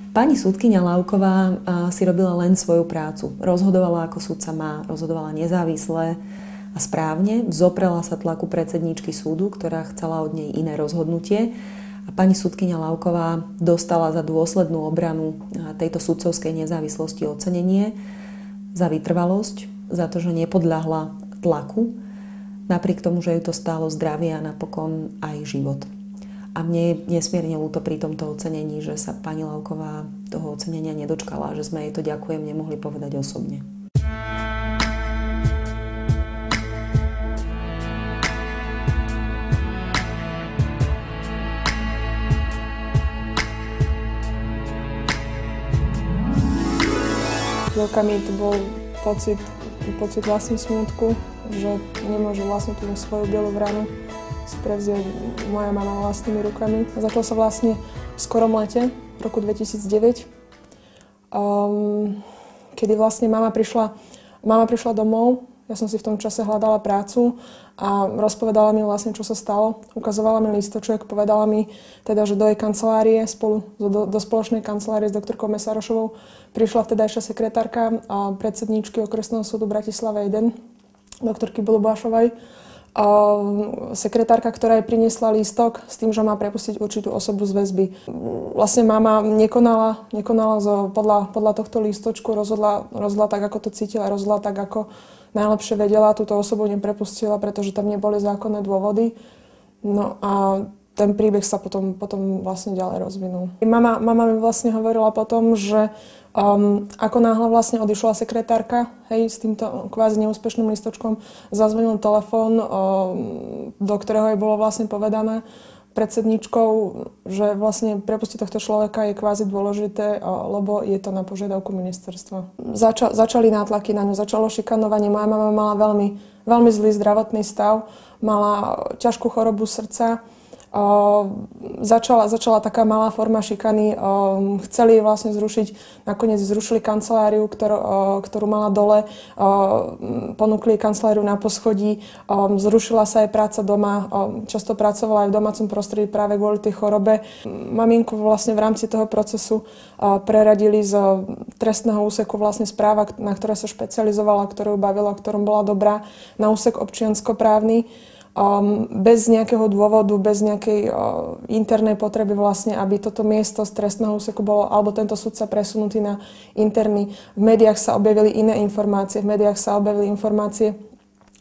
Pani sudkyňa Lauková si robila len svoju prácu. Rozhodovala, ako sudca má, rozhodovala nezávisle a správne. Vzoprela sa tlaku predsedníčky súdu, ktorá chcela od nej iné rozhodnutie. A pani sudkyňa Lauková dostala za dôslednú obranu tejto sudcovskej nezávislosti ocenenie za vytrvalosť, za to, že nepodľahla tlaku, napriek tomu, že ju to stálo zdravie a napokon aj život. A mne je nesmierne ľúto pri tomto ocenení, že sa pani Lauková toho ocenenia nedočkala, že sme jej to ďakujem nemohli povedať osobne. Chvíľkami to bol pocit vlastne smútku, že nemôže vlastne tú svoju bielu vranu si prevzieť moja mama vlastnými rukami. Začalo sa vlastne v skorom lete, v roku 2009, kedy vlastne mama prišla domov. Ja som si v tom čase hľadala prácu a rozpovedala mi vlastne, čo sa stalo. Ukazovala mi lístoček, povedala mi teda, že do jej kancelárie, do spoločnej kancelárie s doktorkou Mesarošovou prišla vtedajšia sekretárka a predsedníčky okresného súdu Bratislava 1, doktorky Bulubášovej. Sekretárka, ktorá jej priniesla lístok s tým, že má prepustiť určitú osobu z väzby. Vlastne mama nekonala podľa tohto lístočku, rozhodla tak, ako to cítila, rozhodla tak, ako najlepšie vedela, túto osobu neprepustila, pretože tam neboli zákonné dôvody. No a ten príbeh sa potom vlastne ďalej rozvinul. Mama mi vlastne hovorila potom, že ako náhle vlastne odišla sekretárka, s týmto kvázi neúspešným listočkom, zazvonil telefón, do ktorého jej bolo vlastne povedané predsedničkou, že vlastne prepustiť tohto človeka je kvázi dôležité, lebo je to na požiadavku ministerstva. Začali nátlaky na ňu, začalo šikanovanie. Moja mama mala veľmi, veľmi zlý zdravotný stav, mala ťažkú chorobu srdca. Začala taká malá forma šikany. Chceli vlastne nakoniec zrušili kanceláriu, ktorú mala dole, ponúkli kanceláriu na poschodí, zrušila sa aj práca doma, často pracovala aj v domácom prostredí práve kvôli tej chorobe. Maminku vlastne v rámci toho procesu preradili z trestného úseku vlastne správa, na ktoré sa špecializovala, ktorú bavila, ktorom bola dobrá, na úsek občianskoprávny. Bez nejakého dôvodu, bez nejakej internej potreby vlastne, aby toto miesto z trestného úseku bolo, alebo tento súd sa presunutý na interný. V médiách sa objavili iné informácie,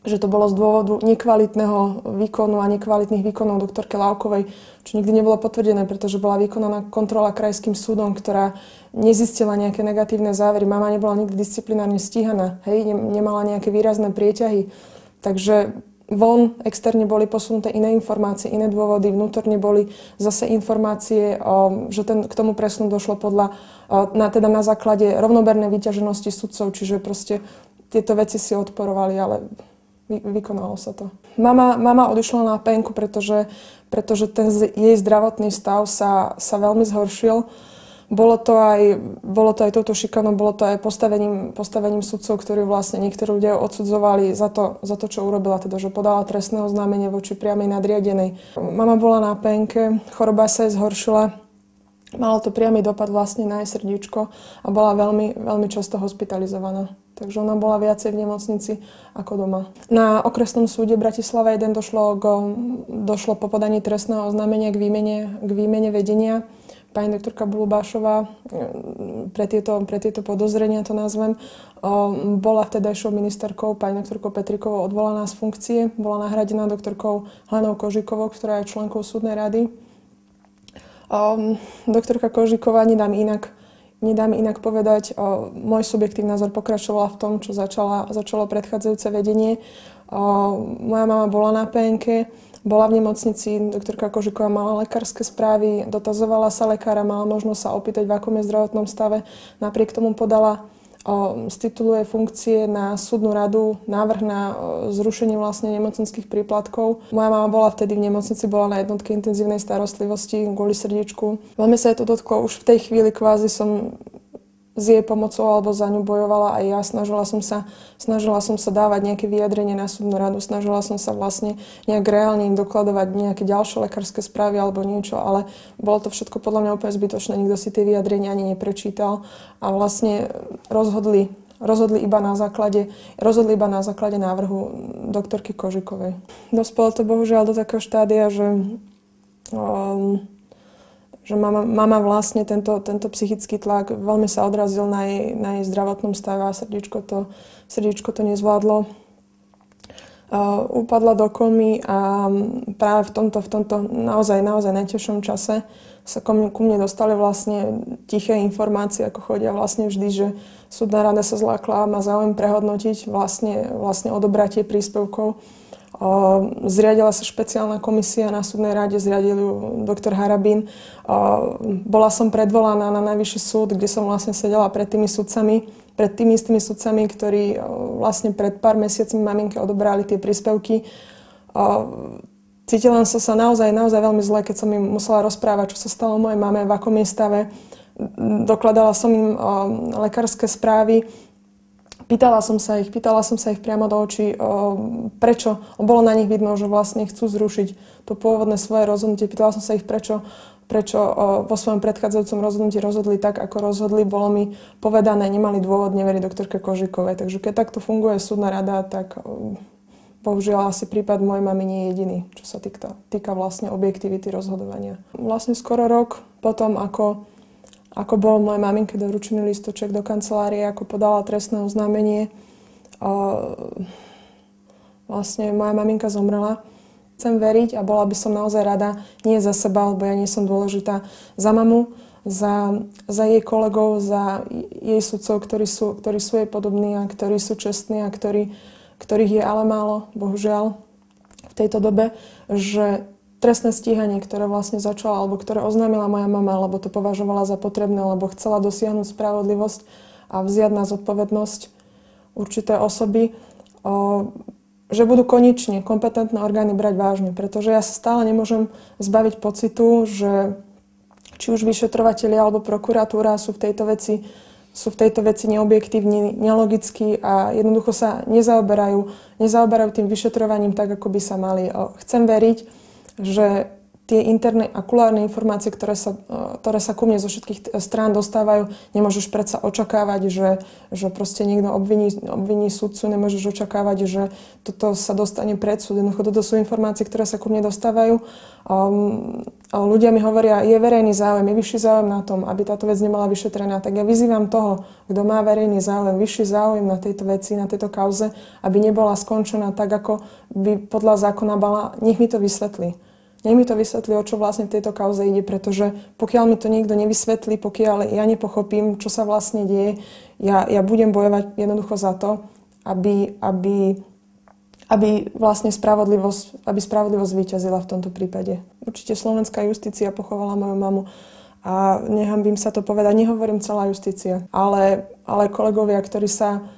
že to bolo z dôvodu nekvalitného výkonu a nekvalitných výkonov doktorky Laukovej, čo nikdy nebolo potvrdené, pretože bola vykonaná kontrola krajským súdom, ktorá nezistila nejaké negatívne závery. Mama nebola nikdy disciplinárne stíhaná, nemala nejaké výrazné prieťahy. Takže von, externe boli posunuté iné informácie, iné dôvody, vnútorne boli zase informácie, že k tomu presunu došlo na základe rovnobernej vyťaženosti sudcov, čiže proste tieto veci si odporovali, ale vykonalo sa to. Mama odišla na penku, pretože ten jej zdravotný stav sa veľmi zhoršil. Bolo to aj touto šikanou, bolo to aj postavením sudcov, ktorí vlastne niektorí ľudia odsudzovali za to, čo urobila, teda, že podala trestné oznámenie voči priamej nadriadenej. Mama bola na penke, choroba sa jej zhoršila, malo to priamy dopad vlastne na jej srdíčko a bola veľmi, veľmi často hospitalizovaná. Takže ona bola viacej v nemocnici ako doma. Na okresnom súde Bratislava 1 došlo po podaní trestného oznámenia k výmene vedenia. Pani doktorka Bulubášová pre tieto podozrenia, to nazvem, bola vtedajšou ministerkou, pani doktorkou Petrikovou, odvolaná z funkcie. Bola nahradená doktorkou Helenou Kožikovou, ktorá je členkou súdnej rady. Doktorka Kožiková, nedám inak povedať, môj subjektívny názor pokračovala v tom, čo začalo predchádzajúce vedenie. Moja mama bola na PNK, bola v nemocnici, doktorka Kožiková mala lekárske správy, dotazovala sa lekára, mala možnosť sa opýtať, v akom je zdravotnom stave. Napriek tomu podala z titulu jej funkcie na súdnu radu návrh na zrušenie vlastne nemocenských príplatkov. Moja mama bola vtedy v nemocnici, bola na jednotke intenzívnej starostlivosti kvôli srdiečku. Veľmi sa jej to dotklo, už v tej chvíli kvázi som s jej pomocou alebo za ňu bojovala aj ja. Snažila som sa dávať nejaké vyjadrenie na súdnu radu, snažila som sa vlastne nejak reálne im dokladovať nejaké ďalšie lekárske správy alebo niečo, ale bolo to všetko podľa mňa úplne zbytočné, nikto si tie vyjadrenia ani neprečítal a vlastne rozhodli iba na základe návrhu doktorky Kožikovej. Dospelo to bohužiaľ do takého štádia, že mama vlastne tento psychický tlak veľmi sa odrazil na jej zdravotnom stave a srdiečko to nezvládlo. Upadla do komy a práve v tomto naozaj najťažšom čase sa ku mne dostali vlastne tiché informácie, ako chodia vlastne vždy, že súdna rada sa zlákla a má záujem prehodnotiť vlastne odobratie príspevkov. Zriadila sa špeciálna komisia na súdnej rade, zriadil ju doktor Harabín. Bola som predvolaná na najvyšší súd, kde som vlastne sedela pred tými istými sudcami, ktorí vlastne pred pár mesiacmi maminke odobrali tie príspevky. Cítila som sa naozaj veľmi zle, keď som im musela rozprávať, čo sa stalo mojej mame, v akom jej stave. Dokladala som im lekárske správy. Pýtala som sa ich priamo do očí, prečo. Bolo na nich vidno, že vlastne chcú zrušiť to pôvodné svoje rozhodnutie. Pýtala som sa ich, prečo vo svojom predchádzajúcom rozhodnutí rozhodli tak, ako rozhodli. Bolo mi povedané, nemali dôvod neveriť doktorke Kožikovej. Takže keď takto funguje súdna rada, tak bohužiaľ asi prípad mojej mamy nie je jediný, čo sa týka vlastne objektivity rozhodovania. Vlastne skoro rok potom, ako bol mojej maminke doručený listoček do kancelárie, ako podala trestné oznámenie. Vlastne moja maminka zomrela. Chcem veriť a bola by som naozaj rada, nie za seba, lebo ja nie som dôležitá, za mamu, za jej kolegov, za jej sudcov, ktorí sú jej podobní a ktorí sú čestní a ktorých je ale málo, bohužiaľ, v tejto dobe, že trestné stíhanie, ktoré vlastne začala, alebo ktoré oznámila moja mama, lebo to považovala za potrebné, lebo chcela dosiahnuť spravodlivosť a vziať na zodpovednosť určité osoby, že budú konečne kompetentné orgány brať vážne. Pretože ja sa stále nemôžem zbaviť pocitu, že či už vyšetrovatelia alebo prokuratúra sú v tejto veci neobjektívni, nelogickí a jednoducho sa nezaoberajú tým vyšetrovaním tak, ako by sa mali. Chcem veriť, že tie interné a kulárne informácie, ktoré sa ku mne zo všetkých strán dostávajú, nemôžeš predsa očakávať, že proste niekto obviní sudcu, nemôžeš očakávať, že toto sa dostane pred súd. Jednoducho, toto sú informácie, ktoré sa ku mne dostávajú. Ľudia mi hovoria, je verejný záujem, je vyšší záujem na tom, aby táto vec nebola vyšetrená. Tak ja vyzývam toho, kto má verejný záujem, vyšší záujem na tejto veci, na tejto kauze, aby nebola skončená tak, ako by podľa zákona mala. Nech mi to vysvetlí. Nech mi to vysvetlí, o čo vlastne v tejto kauze ide, pretože pokiaľ mi to niekto nevysvetlí, pokiaľ ja nepochopím, čo sa vlastne deje, ja budem bojovať jednoducho za to, aby vlastne spravodlivosť víťazila v tomto prípade. Určite slovenská justícia pochovala moju mamu a nehanbím sa to povedať, nehovorím celá justícia, ale kolegovia, ktorí sa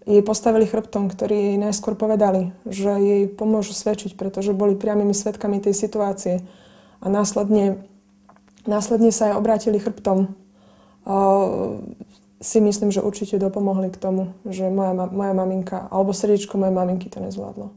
jej postavili chrbtom, ktorí jej najskôr povedali, že jej pomôžu svedčiť, pretože boli priamymi svedkami tej situácie. A následne sa aj obrátili chrbtom. Si myslím, že určite dopomohli k tomu, že moja maminka, alebo srdiečko mojej maminky to nezvládlo.